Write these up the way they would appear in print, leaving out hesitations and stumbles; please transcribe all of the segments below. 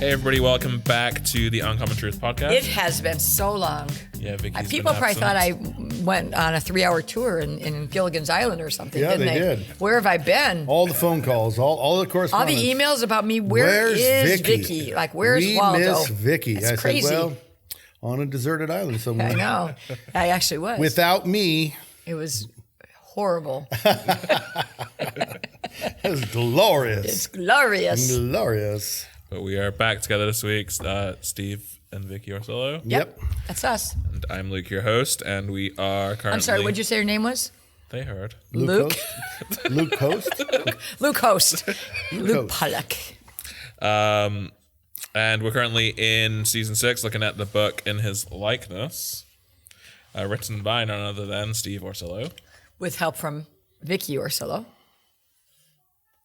Hey everybody, welcome back to the Uncommon Truth podcast. It has been so long. Yeah, Vicki's People been probably thought absent. I went on a 3-hour tour in Gilligan's Island or something, Yeah, didn't they did. Where have I been? All the phone calls, all the All correspondence. the emails about me, where's Vicky? Like, where's we Waldo? miss Vicky. That's I crazy. said, well, on a deserted island somewhere. I know. I actually was. Without me. It was horrible. It was glorious. It's glorious. Glorious. But we are back together this week. Steve and Vicki are solo. Yep. That's us. And I'm Luke, your host, and we are currently... I'm sorry, what'd you say your name was? They heard. Luke? Host? Luke Host? Luke Host. Luke Pollock. And we're currently in season 6, looking at the book In His Likeness, written by none other than Steve Orsillo. With help from Vicky Orsillo.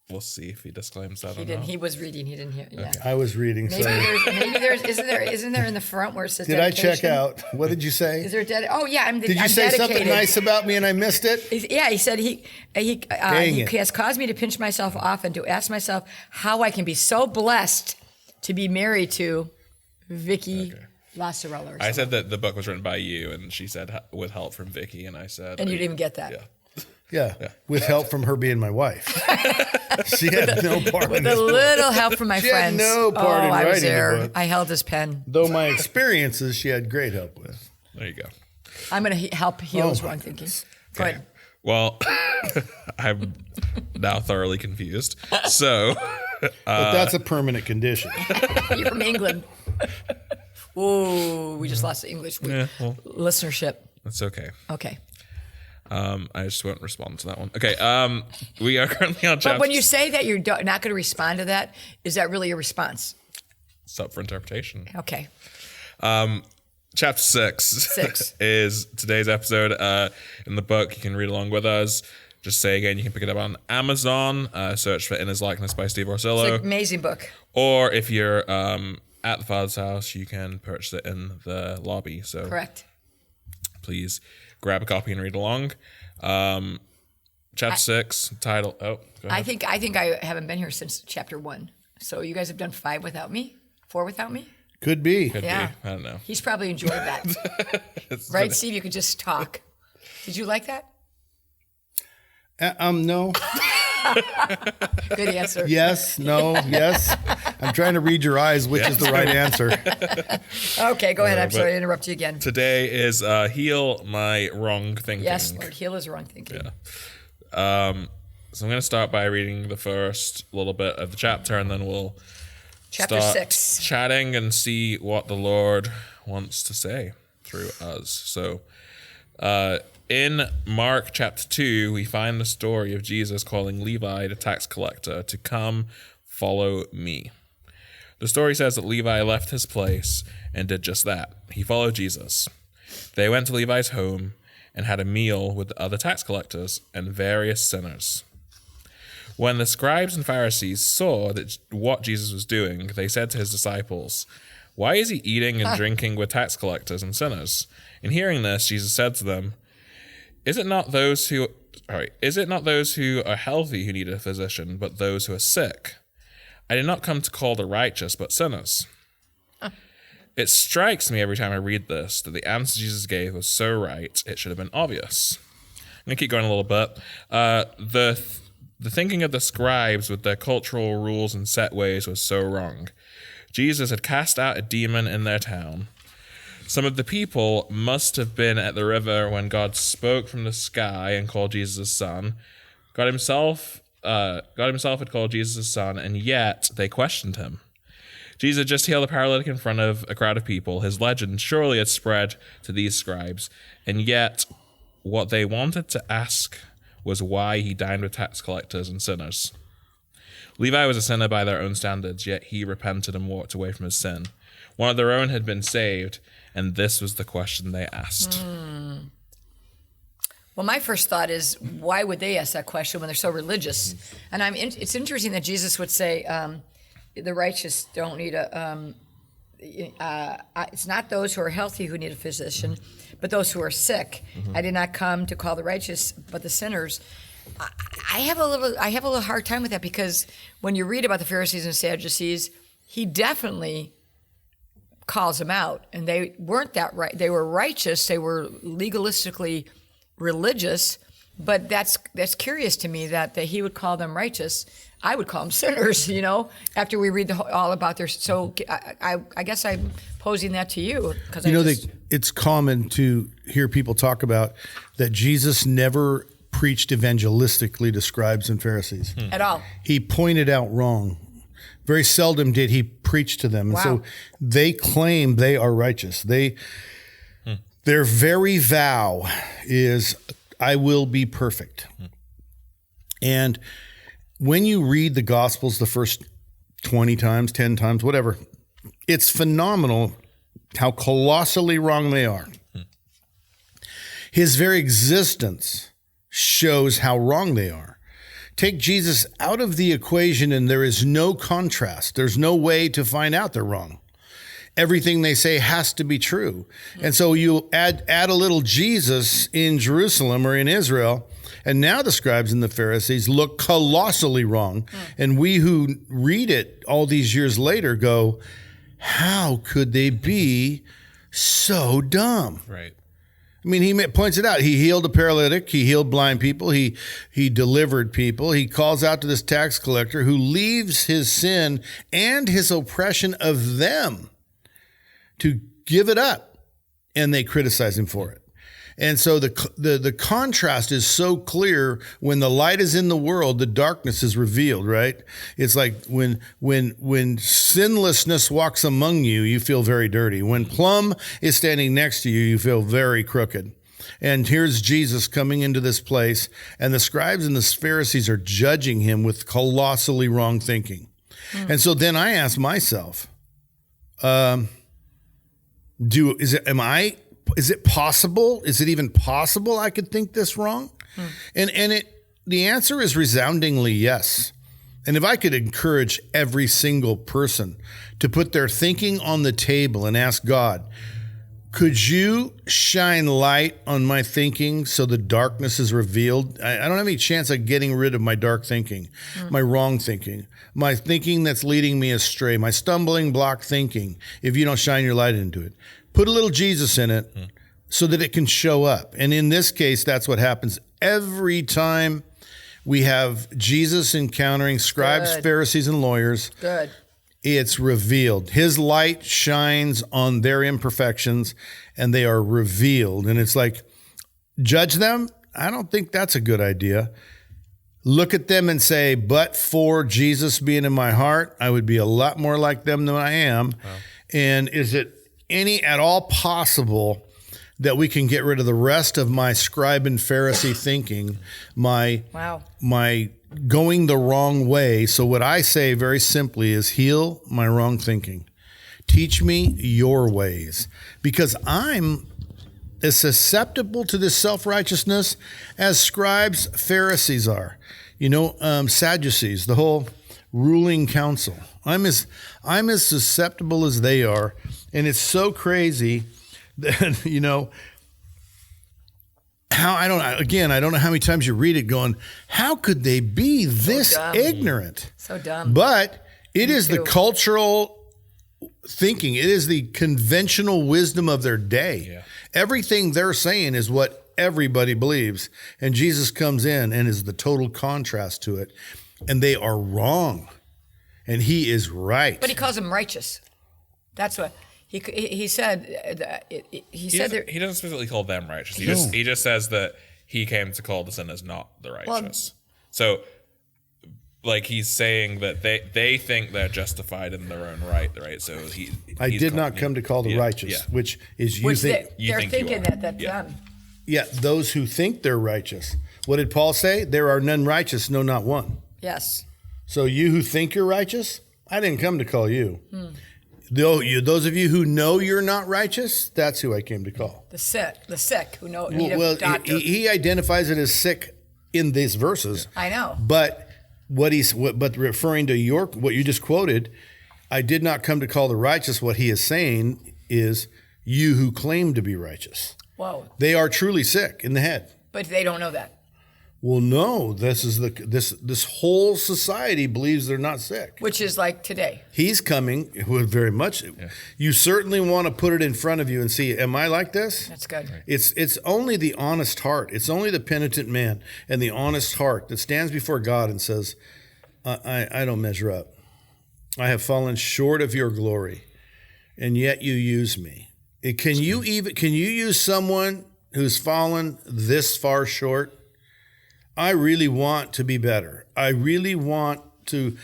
We'll see if he disclaims that He or didn't. not. He was reading. He didn't hear. Yeah. I was reading. Maybe there's isn't there in the front where it says Did I check dedication? out? What did you say? Is there oh yeah, I'm Did you I'm say dedicated. something nice about me and I missed it? Yeah, he said he it. has caused me to pinch myself off and to ask myself how I can be so blessed to be married to Vicky Lazzarella. I said that the book was written by you, and she said with help from Vicki, and I said... And you didn't even get that. Yeah. Yeah. With help from her being my wife. She had no part in With this a book. little help from my She had friends. no part in I was writing the there. book. I held his pen. Though my experiences, she had great help with. There you go. I'm going to help heal his my wrong thinking. Go Okay. ahead. Well, I'm now thoroughly confused. So... But that's a permanent condition. You're from England. Ooh, we just lost the English listenership. That's okay. Okay. I just won't respond to that one. Okay. We are currently on chapter... But when you say that you're not going to respond to that, is that really a response? It's up for interpretation. Okay. Chapter 6 is today's episode. In the book, you can read along with us. Just say again, you can pick it up on Amazon. Search for In His Likeness by Steve Orsillo. It's an amazing book. Or if you're at the Father's house, you can purchase it in the lobby. So Correct. please grab a copy and read along. Chapter 6, title. Oh, go ahead. I think I haven't been here since chapter 1. So you guys have done 5 without me? 4 without me? Could be. Could Yeah. be. I don't know. He's probably enjoyed that. Right, Steve? You could just talk. Did you like that? No. Good answer. Yes. No. Yes. I'm trying to read your eyes, which is the right answer. Okay, go ahead. I'm but- sorry to interrupt you again. Today is Heal My Wrong Thinking. Yes, Lord, heal his wrong thinking. So I'm going to start by reading the first little bit of the chapter, and then we'll Chapter start 6. chatting and see what the Lord wants to say through us. So in Mark chapter 2, we find the story of Jesus calling Levi, the tax collector, to come follow me. The story says that Levi left his place and did just that. He followed Jesus. They went to Levi's home and had a meal with the other tax collectors and various sinners. When the scribes and Pharisees saw that what Jesus was doing, they said to his disciples, "Why is he eating and drinking with tax collectors and sinners?" In hearing this, Jesus said to them, Is it not those who are healthy who need a physician, but those who are sick? I did not come to call the righteous, but sinners." It strikes me every time I read this that the answer Jesus gave was so right, it should have been obvious. I'm going to keep going a little bit. The thinking of the scribes with their cultural rules and set ways was so wrong. Jesus had cast out a demon in their town. Some of the people must have been at the river when God spoke from the sky and called Jesus his son. God himself had called Jesus his son, and yet they questioned him. Jesus had just healed a paralytic in front of a crowd of people. His legend surely had spread to these scribes, and yet what they wanted to ask was why he dined with tax collectors and sinners. Levi was a sinner by their own standards, yet he repented and walked away from his sin. One of their own had been saved, and this was the question they asked. Well, my first thought is, why would they ask that question when they're so religious? And it's interesting that Jesus would say, the righteous don't need it's not those who are healthy who need a physician, but those who are sick. I did not come to call the righteous, but the sinners. I have a little hard time with that, because when you read about the Pharisees and Sadducees, he definitely calls them out. And they weren't that right. They were righteous. They were legalistically religious. But that's curious to me that he would call them righteous. I would call them sinners, after we read all about their. So I guess I'm posing that to you. Because it's common to hear people talk about that Jesus never preached evangelistically to scribes and Pharisees. At all. He pointed out wrong. Very seldom did he preach to them. And so they claim they are righteous. Their very vow is, I will be perfect. And when you read the Gospels the first 20 times, 10 times, whatever, it's phenomenal how colossally wrong they are. His very existence shows how wrong they are. Take Jesus out of the equation and there is no contrast. There's no way to find out they're wrong. Everything they say has to be true. And so you add a little Jesus in Jerusalem or in Israel, and now the scribes and the Pharisees look colossally wrong. And we who read it all these years later go, how could they be so dumb? Right. I mean, he points it out. He healed a paralytic. He healed blind people. He delivered people. He calls out to this tax collector who leaves his sin and his oppression of them to give it up, and they criticize him for it. And so the contrast is so clear. When the light is in the world, the darkness is revealed, right? It's like when sinlessness walks among you, you feel very dirty. When plum is standing next to you, you feel very crooked. And here's Jesus coming into this place, and the scribes and the Pharisees are judging him with colossally wrong thinking. And so then I ask myself, is it possible? Is it even possible I could think this wrong? And the answer is resoundingly yes. And if I could encourage every single person to put their thinking on the table and ask God, could you shine light on my thinking so the darkness is revealed? I don't have any chance of getting rid of my dark thinking, my wrong thinking, my thinking that's leading me astray, my stumbling block thinking, if you don't shine your light into it. Put a little Jesus in it so that it can show up. And in this case, that's what happens every time we have Jesus encountering scribes, Pharisees, and lawyers. Good. It's revealed. His light shines on their imperfections, and they are revealed. And it's like, judge them? I don't think that's a good idea. Look at them and say, but for Jesus being in my heart, I would be a lot more like them than I am. Wow. And is it any at all possible that we can get rid of the rest of my scribe and Pharisee thinking, my going the wrong way? So what I say very simply is, heal my wrong thinking. Teach me your ways, because I'm as susceptible to this self-righteousness as scribes, Pharisees are. Sadducees, the whole ruling council. I'm as susceptible as they are. And it's so crazy that, I don't know how many times you read it going, how could they be this ignorant? So dumb. But it is the cultural thinking. It is the conventional wisdom of their day. Yeah. Everything they're saying is what everybody believes. And Jesus comes in and is the total contrast to it. And they are wrong. And he is right. But he calls them righteous. That's what he said. He doesn't specifically call them righteous. He just says that he came to call the sinners not the righteous. So, like, he's saying that they think they're justified in their own right. So I did not come to call the righteous, which is you think they're thinking that that's them. Yeah, those who think they're righteous. What did Paul say? There are none righteous, no, not one. Yes. So you who think you're righteous, I didn't come to call you. Those of you who know you're not righteous, that's who I came to call. The sick who know need a doctor. He identifies it as sick in these verses. I know. But but referring to what you just quoted, I did not come to call the righteous. What he is saying is, you who claim to be righteous. Whoa. They are truly sick in the head. But they don't know that. Well, no, this whole society believes they're not sick. Which is like today. He's coming with very much. Yeah. You certainly want to put it in front of you and see, am I like this? That's good. Right. It's only the honest heart. It's only the penitent man and the honest heart that stands before God and says, I don't measure up. I have fallen short of your glory, and yet you use me. Can you use someone who's fallen this far short? I really want to be better. I really want to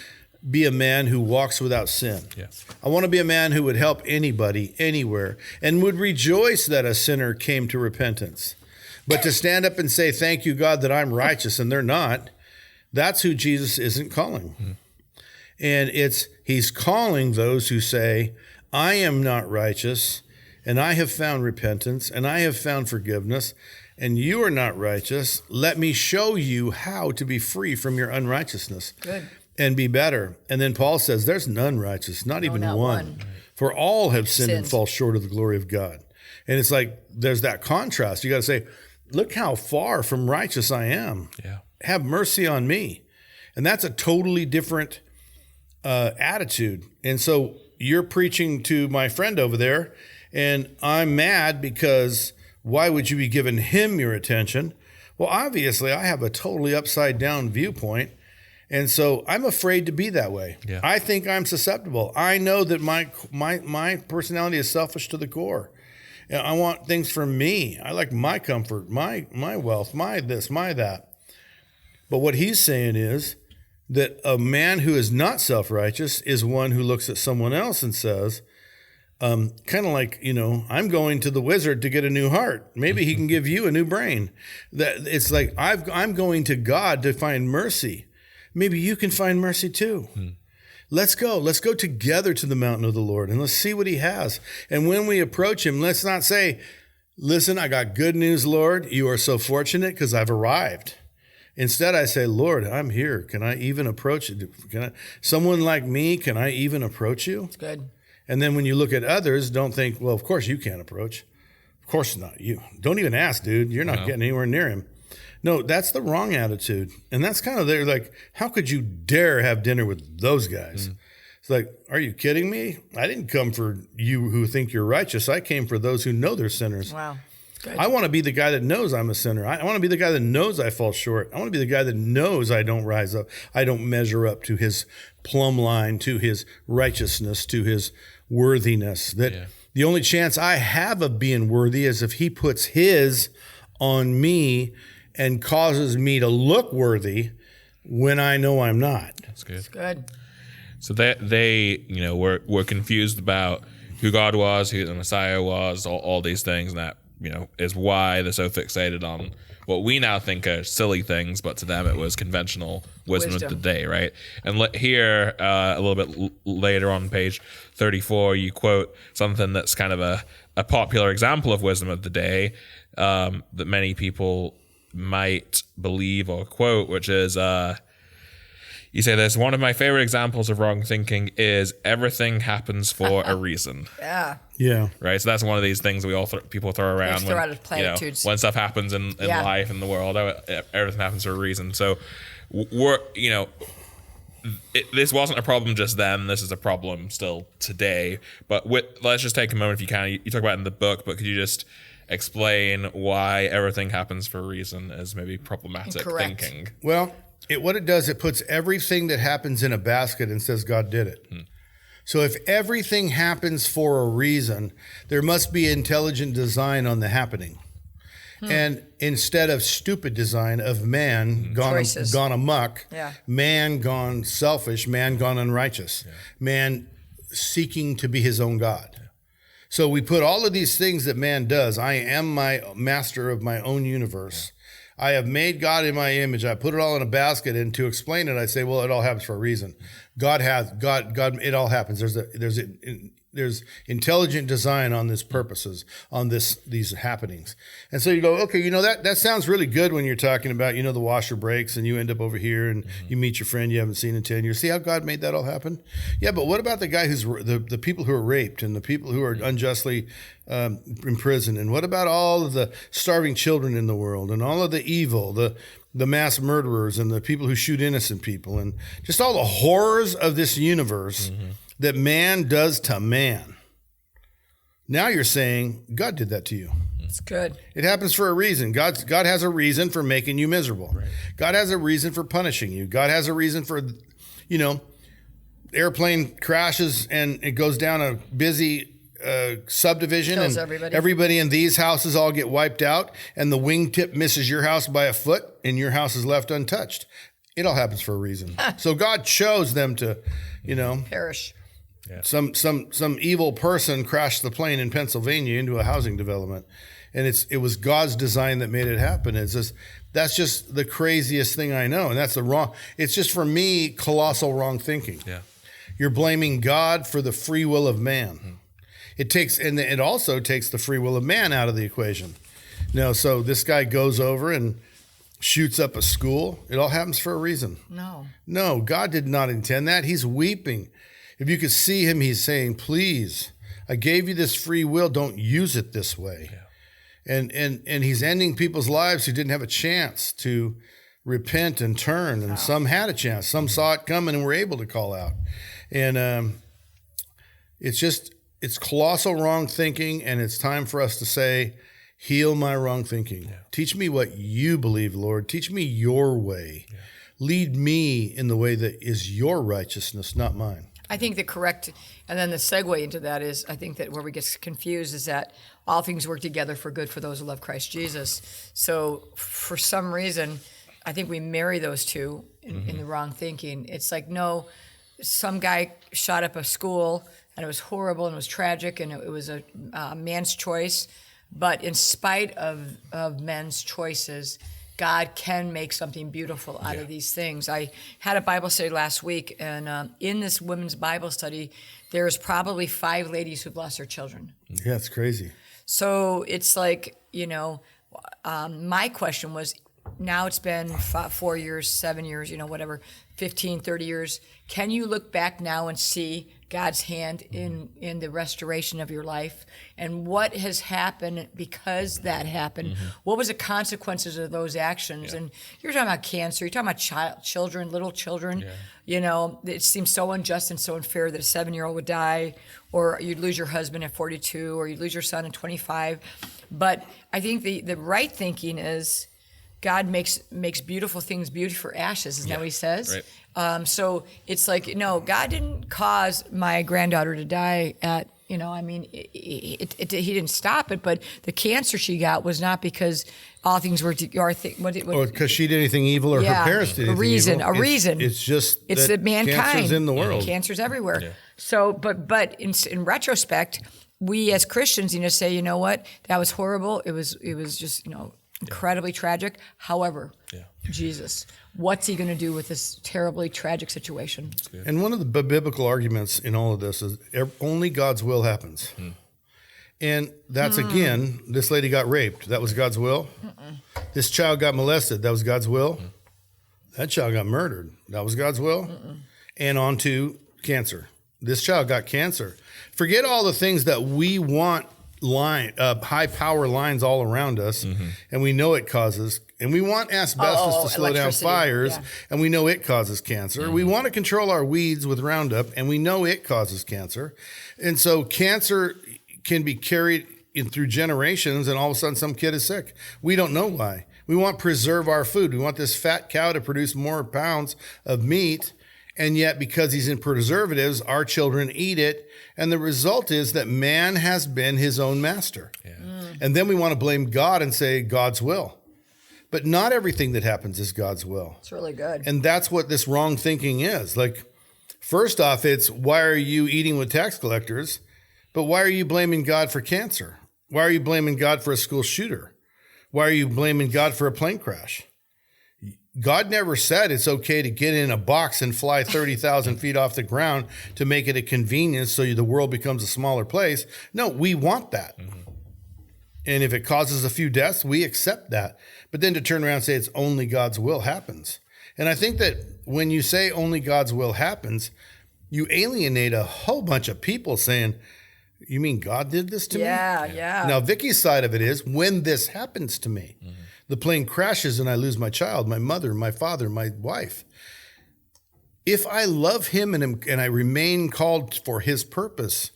be a man who walks without sin. Yes. I want to be a man who would help anybody, anywhere, and would rejoice that a sinner came to repentance. But to stand up and say, thank you, God, that I'm righteous, and they're not, that's who Jesus isn't calling. Mm-hmm. And he's calling those who say, I am not righteous, and I have found repentance, and I have found forgiveness, and you are not righteous. Let me show you how to be free from your unrighteousness. Good. And be better. And then Paul says, there's none righteous, not even one. For all have sinned and fall short of the glory of God. And it's like, there's that contrast. You got to say, look how far from righteous I am. Yeah. Have mercy on me. And that's a totally different attitude. And so you're preaching to my friend over there, and I'm mad because why would you be giving him your attention? Well, obviously, I have a totally upside down viewpoint. And so I'm afraid to be that way. Yeah. I think I'm susceptible. I know that my personality is selfish to the core. And I want things for me. I like my comfort, my wealth, my this, my that. But what he's saying is that a man who is not self-righteous is one who looks at someone else and says, kind of like, I'm going to the wizard to get a new heart. Maybe he can give you a new brain. That it's like, I'm going to God to find mercy. Maybe you can find mercy too. Let's go together to the mountain of the Lord, and let's see what he has. And when we approach him, let's not say, listen, I got good news, Lord. You are so fortunate because I've arrived. Instead, I say, Lord, I'm here. Can I even approach you? Someone like me, can I even approach you? That's good. And then when you look at others, don't think, well, of course you can't approach. Of course not. You don't even ask, dude. You're not getting anywhere near him. No, that's the wrong attitude. And that's kind of they're like, how could you dare have dinner with those guys? It's like, are you kidding me? I didn't come for you who think you're righteous. I came for those who know they're sinners. Wow. Good. I want to be the guy that knows I'm a sinner. I want to be the guy that knows I fall short. I want to be the guy that knows I don't rise up. I don't measure up to his plumb line, to his righteousness, to his worthiness. That the only chance I have of being worthy is if he puts his on me and causes me to look worthy when I know I'm not. That's good. That's good. So they were confused about who God was, who the Messiah was, all these things, and that is why they're so fixated on what we now think are silly things, but to them it was conventional wisdom of the day, right? And here, a little bit later on page 34, you quote something that's kind of a popular example of wisdom of the day that many people might believe or quote, which is, you say this, one of my favorite examples of wrong thinking is everything happens for a reason. Yeah. Right. So that's one of these things we all people throw around when stuff happens in life, in the world, everything happens for a reason. So this wasn't a problem just then. This is a problem still today. But let's just take a moment if you can. You talk about it in the book, but could you just explain why everything happens for a reason is maybe problematic thinking? Well, what it does, it puts everything that happens in a basket and says God did it. So if everything happens for a reason, there must be intelligent design on the happening. And instead of stupid design of man gone amok, man gone selfish, man gone unrighteous, man seeking to be his own God. So we put all of these things that man does. I am my master of my own universe. I have made God in my image. I put it all in a basket, and to explain it, I say, well, it all happens for a reason. God, it all happens. There's intelligent design on these purposes, on these happenings. And so you go, okay, that sounds really good when you're talking about, the washer breaks and you end up over here and you meet your friend you haven't seen in 10 years. See how God made that all happen? Yeah, but what about the guy who's the people who are raped and the people who are unjustly in prison? And what about all of the starving children in the world and all of the evil, the mass murderers and the people who shoot innocent people and just all the horrors of this universe that man does to man. Now you're saying God did that to you. It's good. It happens for a reason. God has a reason for making you miserable. Right. God has a reason for punishing you. God has a reason for, airplane crashes and it goes down a busy subdivision Kills and everybody in these houses all get wiped out and the wingtip misses your house by a foot and your house is left untouched. It all happens for a reason. So God chose them to, perish. Yeah. Some evil person crashed the plane in Pennsylvania into a housing development, and it was God's design that made it happen. That's just the craziest thing I know, and that's it's just for me colossal wrong thinking. Yeah, you're blaming God for the free will of man. It also takes the free will of man out of the equation. So this guy goes over and shoots up a school. It all happens for a reason. No, God did not intend that. He's weeping. If you could see him, he's saying, please, I gave you this free will. Don't use it this way. Yeah. And he's ending people's lives who didn't have a chance to repent and turn. And some had a chance. Some saw it coming and were able to call out. And it's colossal wrong thinking. And it's time for us to say, heal my wrong thinking. Yeah. Teach me what you believe, Lord. Teach me your way. Yeah. Lead me in the way that is your righteousness, not mine. I think and then the segue into that is, I think that where we get confused is that all things work together for good for those who love Christ Jesus. So for some reason, I think we marry those two in the wrong thinking. It's like, no, some guy shot up a school and it was horrible and it was tragic and it was a man's choice. But in spite of men's choices, God can make something beautiful out of these things. I had a Bible study last week, and in this women's Bible study, there's probably 5 ladies who've lost their children. Yeah, it's crazy. So it's like, my question was, now it's been 4 years, 7 years, whatever, 15, 30 years. Can you look back now and see God's hand in the restoration of your life and what has happened because that happened? What was the consequences of those actions? And you're talking about cancer, you're talking about children, little children. It seems so unjust and so unfair that a 7-year-old would die, or you'd lose your husband at 42, or you'd lose your son at 25. But I think the right thinking is God makes beautiful things beauty for ashes, isn't that what he says? Right. So it's like, no, God didn't cause my granddaughter to die at, he didn't stop it, but the cancer she got was not because all things were, or because she did anything evil or her parents did anything evil. A reason. It's just it's that mankind. Cancer's in the world. Cancer's everywhere. Yeah. So, but in retrospect, we as Christians, say, you know what, that was horrible. It was just, incredibly tragic. However, Jesus, what's he going to do with this terribly tragic situation? And one of the biblical arguments in all of this is only God's will happens. And that's, again, this lady got raped. That was God's will. This child got molested. That was God's will. That child got murdered. That was God's will. And on to cancer. This child got cancer. Forget all the things that we want high power lines all around us, and we know it causes, and we want asbestos to slow down fires, and we know it causes cancer. We want to control our weeds with Roundup, and we know it causes cancer. And so cancer can be carried in through generations, and all of a sudden some kid is sick. We don't know why. We want to preserve our food. We want this fat cow to produce more pounds of meat, and yet because he's in preservatives, our children eat it. And the result is that man has been his own master. And then we want to blame God and say God's will. But not everything that happens is God's will. It's really good. And that's what this wrong thinking is. Like, first off, it's why are you eating with tax collectors? But why are you blaming God for cancer? Why are you blaming God for a school shooter? Why are you blaming God for a plane crash? God never said it's okay to get in a box and fly 30,000 feet off the ground to make it a convenience so the world becomes a smaller place. No, we want that. And if it causes a few deaths, we accept that. But then to turn around and say it's only God's will happens. And I think that when you say only God's will happens, you alienate a whole bunch of people saying, you mean God did this to me? Yeah. Now, Vicki's side of it is when this happens to me. The plane crashes and I lose my child, my mother, my father, my wife. If I love him and I remain called for his purpose,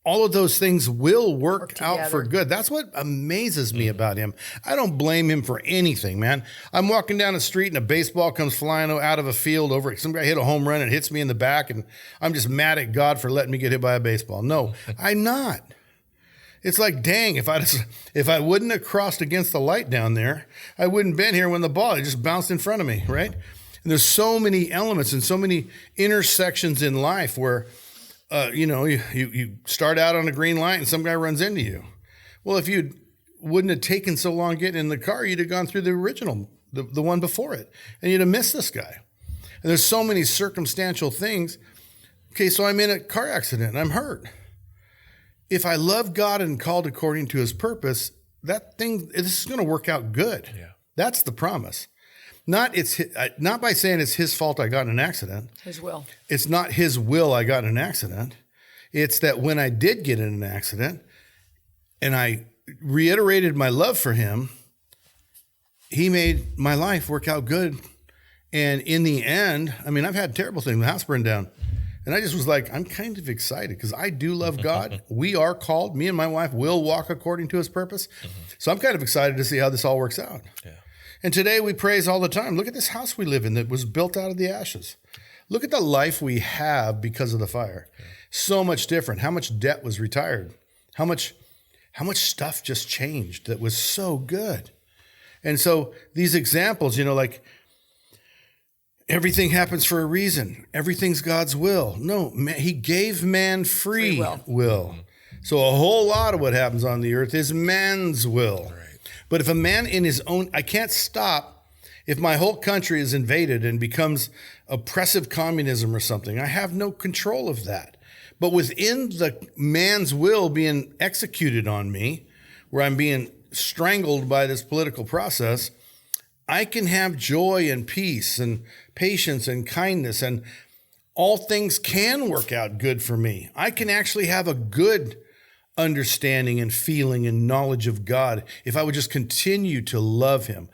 all of those things will work out for good. That's what amazes me about him. I don't blame him for anything, man. I'm walking down the street and a baseball comes flying out of a field over. Some guy hit a home run and hits me in the back, and I'm just mad at God for letting me get hit by a baseball. No, I'm not. It's like, dang, if I wouldn't have crossed against the light down there, I wouldn't been here when the ball just bounced in front of me, right? And there's so many elements and so many intersections in life where you start out on a green light and some guy runs into you. Well, if you wouldn't have taken so long getting in the car, you'd have gone through the original, the one before it, and you'd have missed this guy. And there's so many circumstantial things. Okay, so I'm in a car accident and I'm hurt. If I love God and called according to his purpose, this is going to work out good. Yeah. That's the promise. Not by saying it's his fault I got in an accident. His will. It's not his will I got in an accident. It's that when I did get in an accident and I reiterated my love for him, he made my life work out good. And in the end, I mean, I've had terrible things. The house burned down. And I just was like, I'm kind of excited because I do love God. We are called. Me and my wife will walk according to his purpose. So I'm kind of excited to see how this all works out. Yeah. And today we praise all the time. Look at this house we live in that was built out of the ashes. Look at the life we have because of the fire. Yeah. So much different. How much debt was retired? How much stuff just changed that was so good? And so these examples, like everything happens for a reason. Everything's God's will. No, he gave man free will. So a whole lot of what happens on the earth is man's will. Right. But if a man in his own, I can't stop if my whole country is invaded and becomes oppressive communism or something. I have no control of that. But within the man's will being executed on me, where I'm being strangled by this political process, I can have joy and peace and patience and kindness, and all things can work out good for me. I can actually have a good understanding and feeling and knowledge of God if I would just continue to love him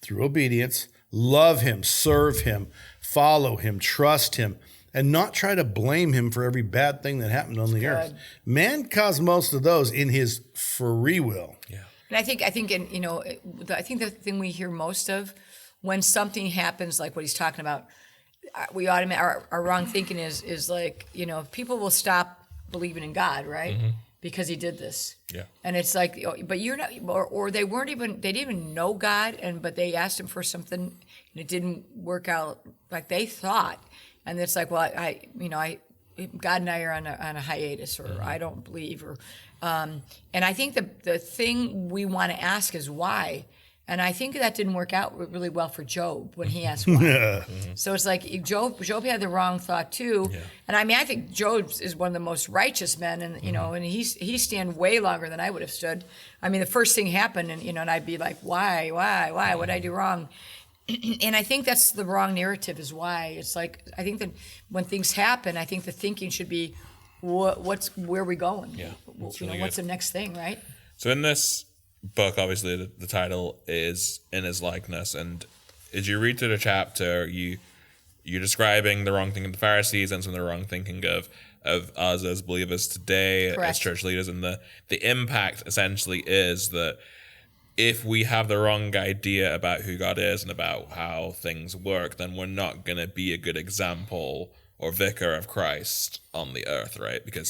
through obedience, love him, serve him, follow him, trust him, and not try to blame him for every bad thing that happened on the earth. Man caused most of those in his free will. Yeah. And I think, I think the thing we hear most of when something happens, like what he's talking about, we automatically, our wrong thinking is like, people will stop believing in God, right? Mm-hmm. Because he did this. Yeah. And it's like, but you're not, or they didn't even know God, but they asked him for something and it didn't work out like they thought. And it's like, well, God and I are on a hiatus, or I don't believe, or, and I think the thing we want to ask is why. And I think that didn't work out really well for Job when he asked why. Yeah. So it's like Job had the wrong thought too. Yeah. And I think Job is one of the most righteous men, and and he stand way longer than I would have stood. I mean, the first thing happened, and I'd be like, why? What did I do wrong? And I think that's the wrong narrative is why. It's like, I think that when things happen, I think the thinking should be, where are we going? Yeah, really what's the next thing, right? So in this book, obviously the title is In His Likeness, and as you read through the chapter, you're describing the wrong thinking of the Pharisees and some of the wrong thinking of us as believers today. Correct. As church leaders, and the impact essentially is that if we have the wrong idea about who God is and about how things work, then we're not going to be a good example or vicar of Christ on the earth, right? Because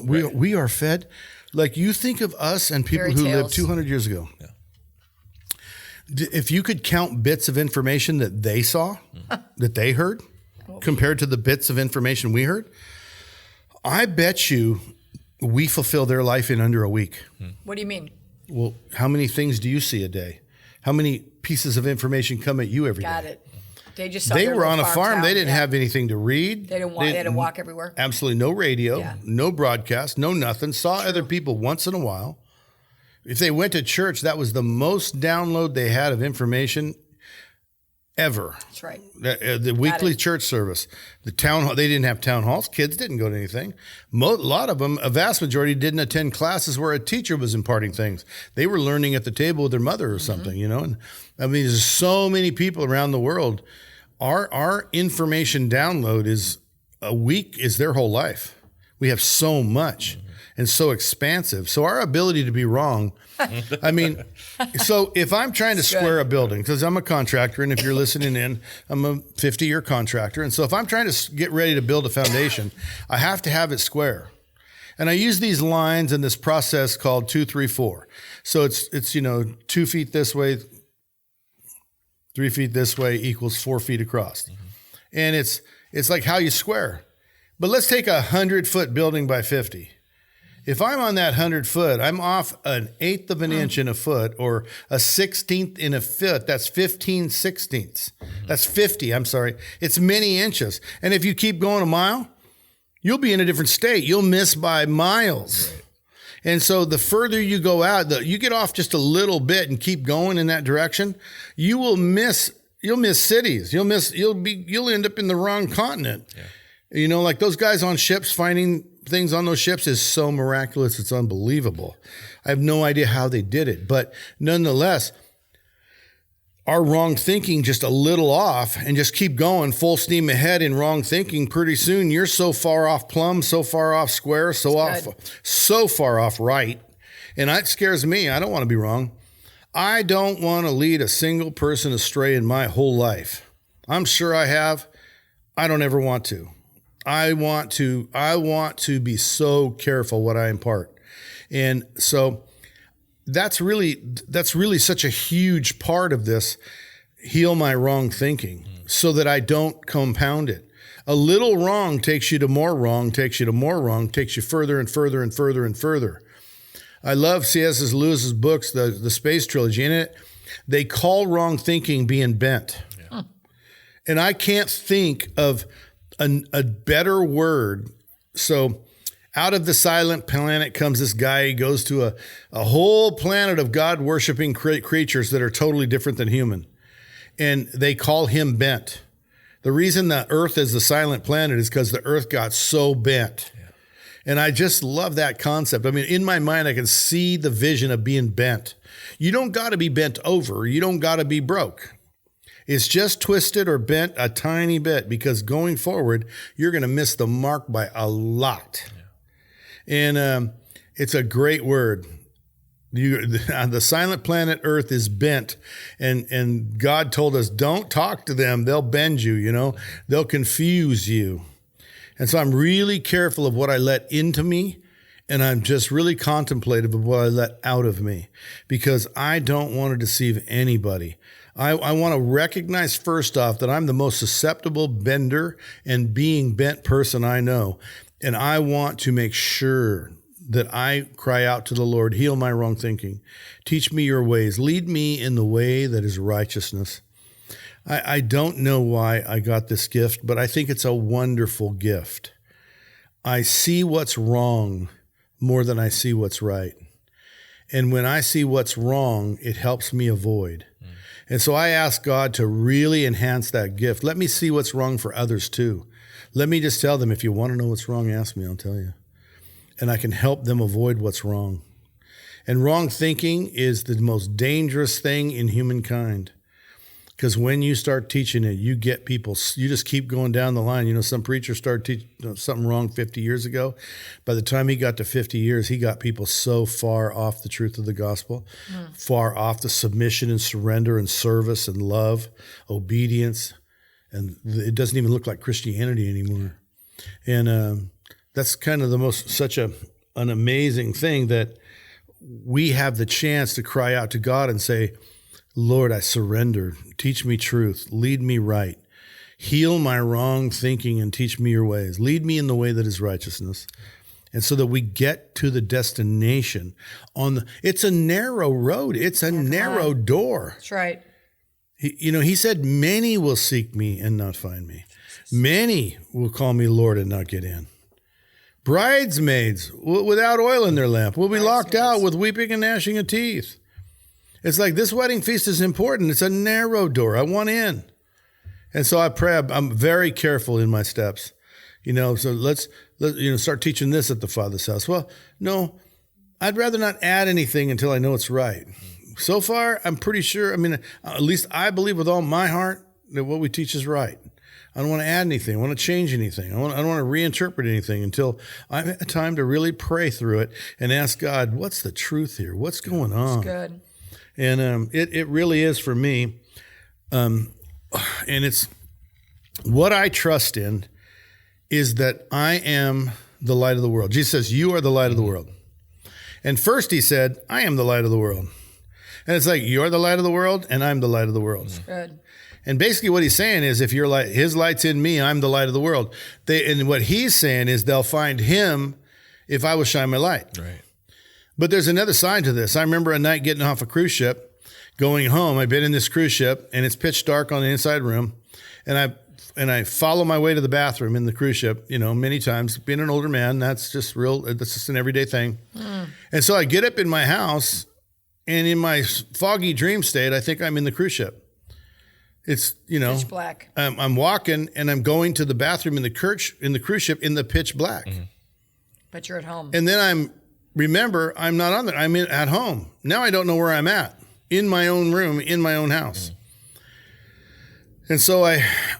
we are fed. Like, you think of us and people who lived 200 years ago. Yeah. If you could count bits of information that they saw, that they heard, compared to the bits of information we heard, I bet you we fulfill their life in under a week. What do you mean? Well, how many things do you see a day? How many pieces of information come at you every day? Got it. They were on a farm. They didn't have anything to read. They had to walk everywhere. Absolutely no radio, no broadcast, no nothing. Saw other people once in a while. If they went to church, that was the most download they had of information. ever. That's right. The weekly church service, the town hall, they didn't have town halls. Kids didn't go to anything. A lot of them, a vast majority, didn't attend classes where a teacher was imparting things. They were learning at the table with their mother or something, you know? And I mean, there's so many people around the world. Our information download is a week is their whole life. We have so much and so expansive. So our ability to be wrong, I mean, so if I'm trying to square a building, because I'm a contractor, and if you're listening in, I'm a 50-year contractor. And so if I'm trying to get ready to build a foundation, I have to have it square. And I use these lines in this process called 2, 3, 4. So it's 2 feet this way, 3 feet this way equals 4 feet across. And it's like how you square. But let's take a 100-foot building by 50. If I'm on that 100 foot, I'm off an 1/8 of an inch in a foot, or a 16th in a foot. That's 15 16ths. That's 50. I'm sorry. It's many inches. And if you keep going a mile, you'll be in a different state. You'll miss by miles. Right. And so the further you go out, you get off just a little bit and keep going in that direction, you'll miss cities. You'll end up in the wrong continent. Yeah. You know, like those guys on ships finding things on those ships is so miraculous. It's unbelievable. I have no idea how they did it, but nonetheless, our wrong thinking just a little off and just keep going full steam ahead in wrong thinking. Pretty soon you're so far off plumb, so far off square, so far off right. And that scares me. I don't want to be wrong. I don't want to lead a single person astray in my whole life. I'm sure I have. I don't ever want to. I want to be so careful what I impart. And so that's really such a huge part of this, heal my wrong thinking, so that I don't compound it. A little wrong takes you to more wrong, takes you to more wrong, takes you further and further and further and further. I love C.S. Lewis's books, the Space Trilogy. In it, they call wrong thinking being bent. Yeah. And I can't think of a better word. So out of the silent planet comes this guy. He goes to a whole planet of God-worshiping creatures that are totally different than human. And they call him bent. The reason the Earth is the silent planet is because the Earth got so bent. Yeah. And I just love that concept. I mean, in my mind, I can see the vision of being bent. You don't got to be bent over. You don't got to be broke. It's just twisted or bent a tiny bit, because going forward, you're going to miss the mark by a lot. Yeah. And it's a great word. The silent planet Earth is bent, and God told us, don't talk to them. They'll bend you, you know. They'll confuse you. And so I'm really careful of what I let into me, and I'm just really contemplative of what I let out of me, because I don't want to deceive anybody. I want to recognize first off that I'm the most susceptible bender and being bent person I know. And I want to make sure that I cry out to the Lord, heal my wrong thinking. Teach me your ways. Lead me in the way that is righteousness. I don't know why I got this gift, but I think it's a wonderful gift. I see what's wrong more than I see what's right. And when I see what's wrong, it helps me avoid. And so I ask God to really enhance that gift. Let me see what's wrong for others too. Let me just tell them, if you want to know what's wrong, ask me, I'll tell you. And I can help them avoid what's wrong. And wrong thinking is the most dangerous thing in humankind. Because when you start teaching it, you get people, you just keep going down the line. You know, some preacher started teaching something wrong 50 years ago. By the time he got to 50 years, he got people so far off the truth of the gospel, far off the submission and surrender and service and love, obedience. And it doesn't even look like Christianity anymore. And that's kind of such an amazing thing, that we have the chance to cry out to God and say, Lord, I surrender. Teach me truth. Lead me right. Heal my wrong thinking and teach me your ways. Lead me in the way that is righteousness. And so that we get to the destination it's a narrow road. It's a narrow door. That's right. He said, many will seek me and not find me. Many will call me Lord and not get in. Bridesmaids without oil in their lamp will be locked out with weeping and gnashing of teeth. It's like, this wedding feast is important. It's a narrow door. I want in. And so I pray, I'm very careful in my steps, so let's start teaching this at the Father's house. Well, no, I'd rather not add anything until I know it's right. So far, I'm pretty sure, at least I believe with all my heart that what we teach is right. I don't want to add anything. I want to change anything. I don't want to reinterpret anything until I've had time to really pray through it and ask God, what's the truth here? What's going on? That's good. And it really is for me. And it's what I trust in is that I am the light of the world. Jesus says, you are the light of the world. And first he said, I am the light of the world. And it's like, you're the light of the world and I'm the light of the world. Good. And basically what he's saying is if his light's in me, I'm the light of the world. And what he's saying is they'll find him if I will shine my light. Right. But there's another side to this. I remember a night getting off a cruise ship, going home. I've been in this cruise ship and it's pitch dark on the inside room. And I follow my way to the bathroom in the cruise ship, many times. Being an older man, that's just an everyday thing. And so I get up in my house and in my foggy dream state, I think I'm in the cruise ship. It's, pitch black. I'm walking and I'm going to the bathroom in the cruise ship in the pitch black. Mm-hmm. But you're at home. And then remember, I'm not on there. I'm at home. Now I don't know where I'm at. In my own room, in my own house. Mm-hmm. And so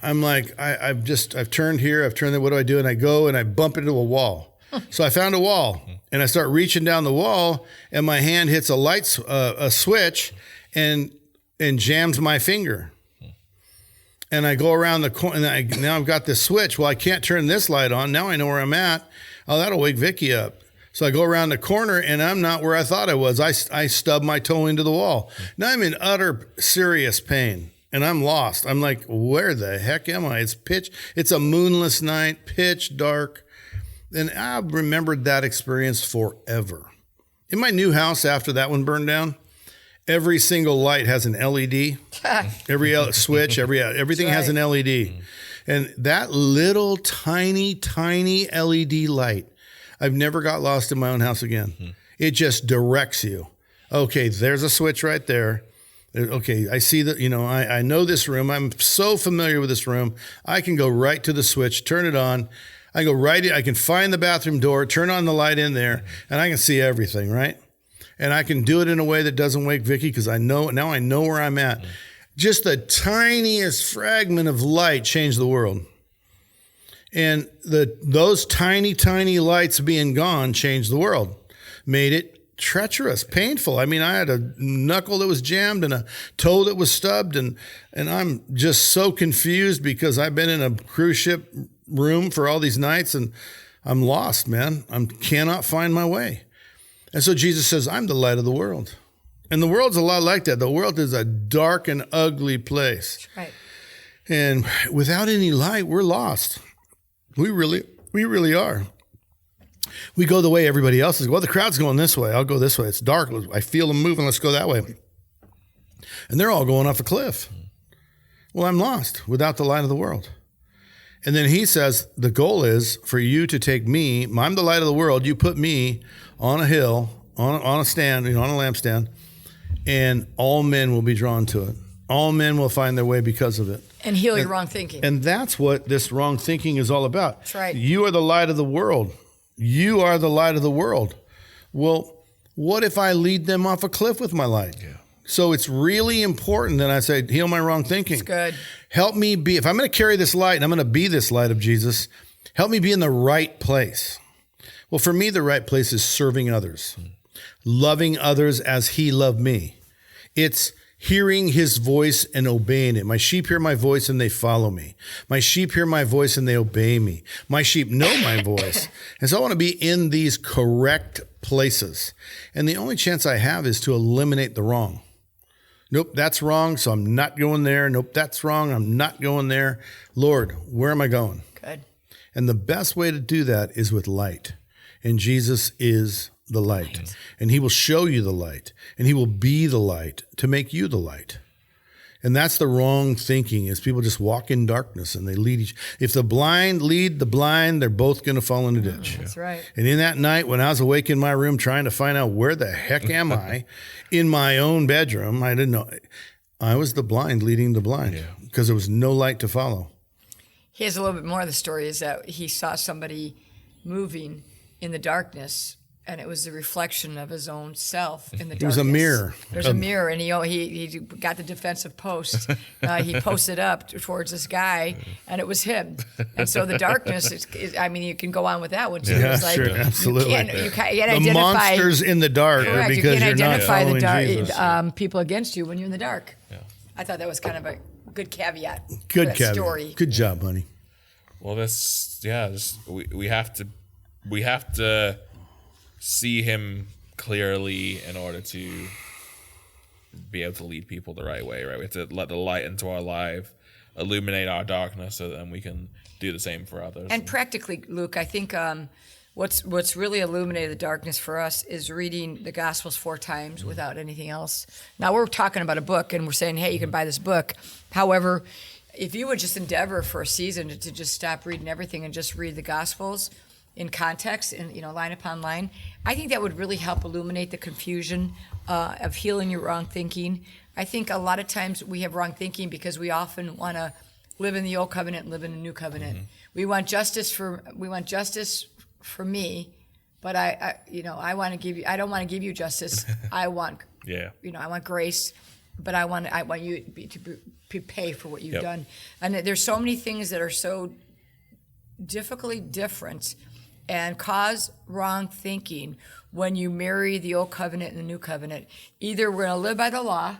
I'm like, I've turned here, I've turned there, what do I do? And I go and I bump into a wall. So I found a wall and I start reaching down the wall and my hand hits a switch and jams my finger. And I go around the corner, and now I've got this switch. Well, I can't turn this light on. Now I know where I'm at. Oh, that'll wake Vicki up. So I go around the corner, and I'm not where I thought I was. I stubbed my toe into the wall. Now I'm in utter serious pain, and I'm lost. I'm like, where the heck am I? It's a moonless night, pitch dark. And I remembered that experience forever. In my new house after that one burned down, every single light has an LED. Every switch, everything has an LED. And that little tiny LED light, I've never got lost in my own house again. It just directs you. Okay, there's a switch right there. Okay, I see that, I know this room. I'm so familiar with this room. I can go right to the switch, turn it on. I go right in. I can find the bathroom door, turn on the light in there, and I can see everything, right? And I can do it in a way that doesn't wake Vicki because I know where I'm at. Just the tiniest fragment of light changed the world. And those tiny lights being gone changed the world. Made it treacherous, painful. I had a knuckle that was jammed and a toe that was stubbed. And I'm just so confused because I've been in a cruise ship room for all these nights and I'm lost, man. I cannot find my way. And so Jesus says, I'm the light of the world. And the world's a lot like that. The world is a dark and ugly place. Right. And without any light, we're lost. We really are. We go the way everybody else is. Well, the crowd's going this way. I'll go this way. It's dark. I feel them moving. Let's go that way. And they're all going off a cliff. Well, I'm lost without the light of the world. And then he says, the goal is for you to take me. I'm the light of the world. You put me on a hill, on a stand, on a lampstand, and all men will be drawn to it. All men will find their way because of it. And heal your wrong thinking. And that's what this wrong thinking is all about. That's right. You are the light of the world. You are the light of the world. Well, what if I lead them off a cliff with my light? Yeah. So it's really important that I say, heal my wrong thinking. That's good. Help me be, if I'm going to carry this light and I'm going to be this light of Jesus, help me be in the right place. Well, for me, the right place is serving others, loving others as he loved me. It's hearing his voice and obeying it. My sheep hear my voice and they follow me. My sheep hear my voice and they obey me. My sheep know my voice. And so I want to be in these correct places. And the only chance I have is to eliminate the wrong. Nope, that's wrong, so I'm not going there. Nope, that's wrong, I'm not going there. Lord, where am I going? Good. And the best way to do that is with light. And Jesus is the light. And he will show you the light. And he will be the light to make you the light. And that's the wrong thinking, is people just walk in darkness and they lead if the blind lead the blind, they're both going to fall in a ditch. That's right. And in that night, when I was awake in my room trying to find out where the heck am I in my own bedroom, I didn't know. I was the blind leading the blind because there was no light to follow. Here's a little bit more of the story is that he saw somebody moving in the darkness, and it was the reflection of his own self in the darkness. It was a mirror. There's a mirror, and he got the defensive post. He posted up towards this guy, and it was him. And so the darkness, you can go on with that one too. Yeah, it's like, sure, absolutely. You can't The identify monsters in the dark are correct. because you can't you're not identify following the Jesus. people against you when you're in the dark. Yeah. I thought that was kind of a good caveat. Good to that caveat. story. Good job, honey. Well, we have to see him clearly in order to be able to lead people the right way, right? We have to let the light into our life, illuminate our darkness, so then we can do the same for others. And practically, Luke, I think what's really illuminated the darkness for us is reading the Gospels 4 times without anything else. Now, we're talking about a book, and we're saying, hey, you can buy this book. However, if you would just endeavor for a season to just stop reading everything and just read the Gospels in context and line upon line, I think that would really help illuminate the confusion of healing your wrong thinking. I think a lot of times we have wrong thinking because we often want to live in the old covenant and live in the new covenant. Mm-hmm. We want justice for me, but I want to give you. I don't want to give you justice. I want I want grace, but I want you to pay for what you've done. And there's so many things that are so difficultly different and cause wrong thinking when you marry the old covenant and the new covenant. Either we're going to live by the law,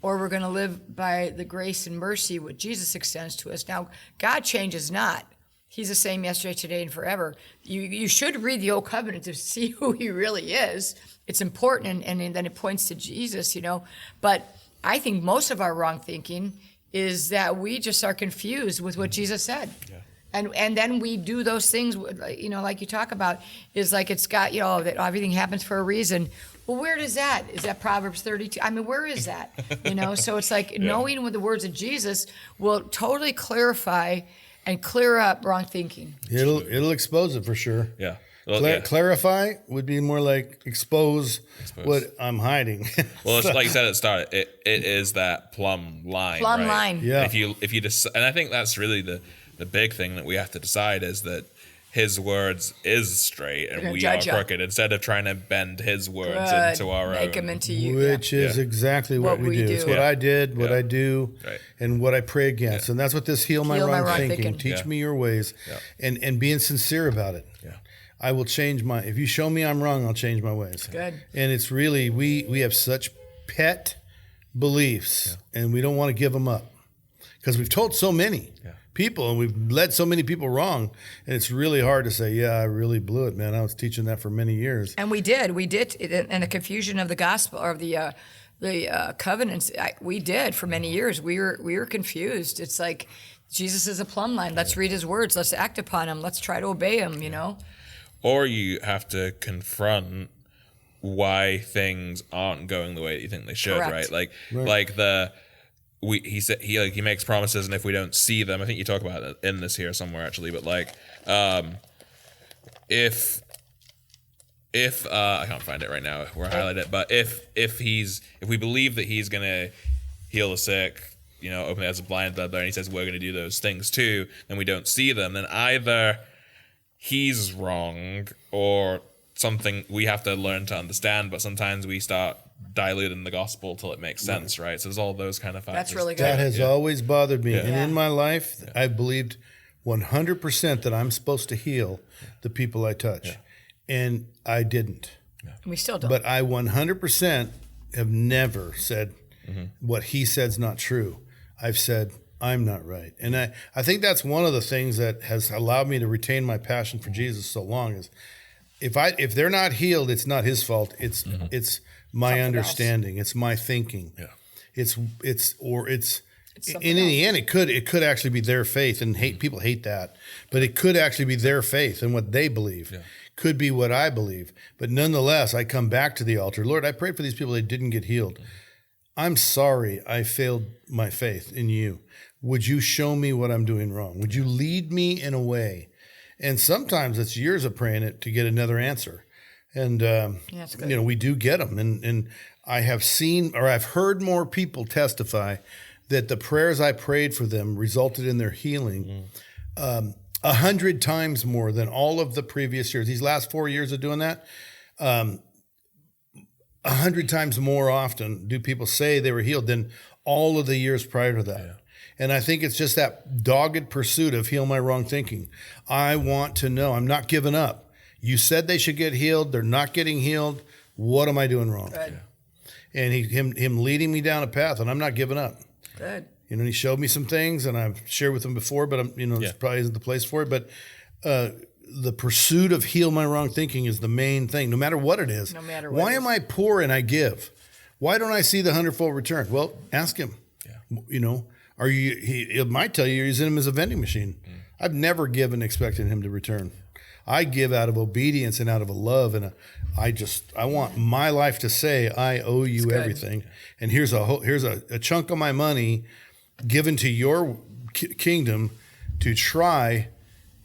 or we're going to live by the grace and mercy what Jesus extends to us. Now, God changes not. He's the same yesterday, today, and forever. You should read the old covenant to see who he really is. It's important, and then it points to Jesus, But I think most of our wrong thinking is that we just are confused with what Jesus said. Yeah. And then we do those things, like you talk about, is like it's got, that everything happens for a reason. Well, where is that? Is that Proverbs 32? I mean, where is that? So it's like knowing with the words of Jesus will totally clarify and clear up wrong thinking. It'll expose it for sure. Yeah. Well, Clarify would be more like expose what I'm hiding. Well, it's like you said at the start, it is that plumb line. Plumb line. Yeah. If you decide, and I think that's really the big thing that we have to decide is that his words is straight and we are crooked, instead of trying to bend his words into our own. Make them into you. Which is exactly what we do. It's what I did, what I do, and what I pray against. And that's what this heal my wrong thinking. Teach me your ways, and being sincere about it. Yeah. I will change if you show me I'm wrong, I'll change my ways. Good. And it's really, we have such pet beliefs and we don't want to give them up because we've told so many people and we've led so many people wrong. And it's really hard to say, I really blew it, man. I was teaching that for many years. And we did. And the confusion of the gospel or the covenants, we did for many years. We were confused. It's like, Jesus is a plumb line. Let's read his words. Let's act upon him. Let's try to obey him, Or you have to confront why things aren't going the way that you think they should, Correct. right? He said he makes promises, and if we don't see them, I think you talk about it in this here somewhere actually, but if I can't find it right now where I highlight it, but if we believe that he's gonna heal the sick, open the eyes of blind, blah, blah, and he says we're gonna do those things too, and we don't see them, then either he's wrong or something we have to learn to understand, but sometimes we start diluting the gospel till it makes sense, right? So there's all those kind of factors. That's really good. That has always bothered me. And in my life, I believed 100% that I'm supposed to heal the people I touch. Yeah. And I didn't. Yeah. We still don't. But I 100% have never said what he said's not true. I've said, I'm not right. And I think that's one of the things that has allowed me to retain my passion for Jesus so long is if they're not healed, it's not his fault. It's my something understanding. Else. It's my thinking. Yeah. It's in the end it could actually be their faith, and people hate that. But it could actually be their faith and what they believe. Yeah. Could be what I believe. But nonetheless, I come back to the altar. Lord, I prayed for these people that didn't get healed. I'm sorry I failed my faith in you. Would you show me what I'm doing wrong? Would you lead me in a way? And sometimes it's years of praying it to get another answer. And, we do get them. And I have seen, or I've heard more people testify that the prayers I prayed for them resulted in their healing 100 times more than all of the previous years. These last 4 years of doing that, 100 times more often do people say they were healed than all of the years prior to that. Yeah. And I think it's just that dogged pursuit of heal my wrong thinking. I want to know. I'm not giving up. You said they should get healed. They're not getting healed. What am I doing wrong? Good. And him leading me down a path, and I'm not giving up. Good. You know, he showed me some things, and I've shared with him before, but this probably isn't the place for it. But the pursuit of heal my wrong thinking is the main thing, no matter what it is. No matter what. Why am I poor and I give? Why don't I see the 100-fold return? Well, ask him. Yeah. You know, it might tell you you're using him as a vending machine. I've never given expecting him to return. I give out of obedience and out of a love, and I want my life to say I owe you everything. And here's a chunk of my money given to your kingdom to try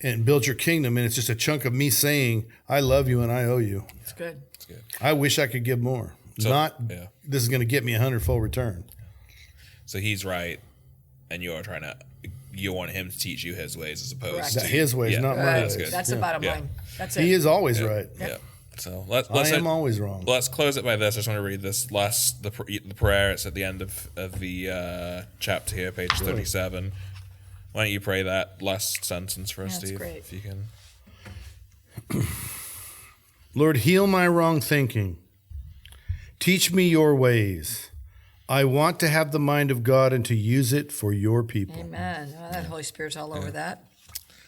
and build your kingdom, and it's just a chunk of me saying I love you and I owe you. It's good. It's good. I wish I could give more. This is going to get me 100-fold return. So he's right, and you want him to teach you his ways as opposed to his ways, not my ways. That's the bottom line. That's it. He is always right. Yeah. So I am always wrong. Let's close it by this. I just want to read this the prayer. It's at the end of the chapter here, page 37. Why don't you pray that last sentence for us, Steve? Great. If you can. Lord, heal my wrong thinking. Teach me your ways. I want to have the mind of God and to use it for your people. Amen. Oh, that Holy Spirit's all over that.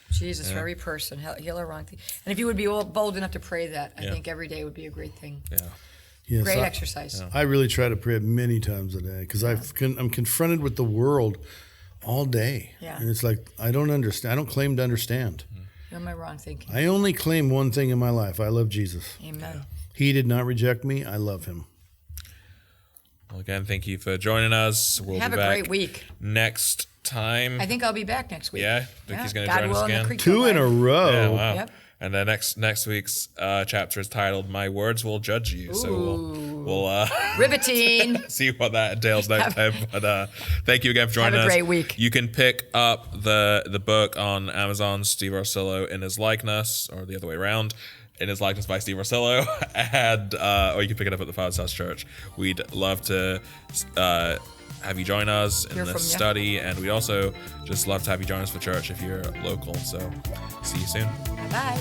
Jesus, for every person, heal our wrong thing. And if you would be bold enough to pray that, I think every day would be a great thing. Yeah. Yes, great exercise. Yeah. I really try to pray many times a day because I'm confronted with the world all day. Yeah. And it's like, I don't understand. I don't claim to understand. You're my wrong thinking. I only claim one thing in my life. I love Jesus. Amen. Yeah. He did not reject me. I love him. Well, again, thank you for joining us. We'll have be a back great week. Next time. I think I'll be back next week. Yeah? Vicky's going to join us again? 2 in a row. Yeah, wow. Yep. And then next week's chapter is titled "My Words Will Judge You." Ooh. So we'll riveting. see what that entails next time. But thank you again for joining us. Have a great week. You can pick up the book on Amazon, Steve Arcillo in His Likeness, or the other way around, In His Likeness by Steve Arcillo, and or you can pick it up at the Father's House Church. We'd love to have you join us in this study, and we'd also just love to have you join us for church if you're local. So see you soon. Bye.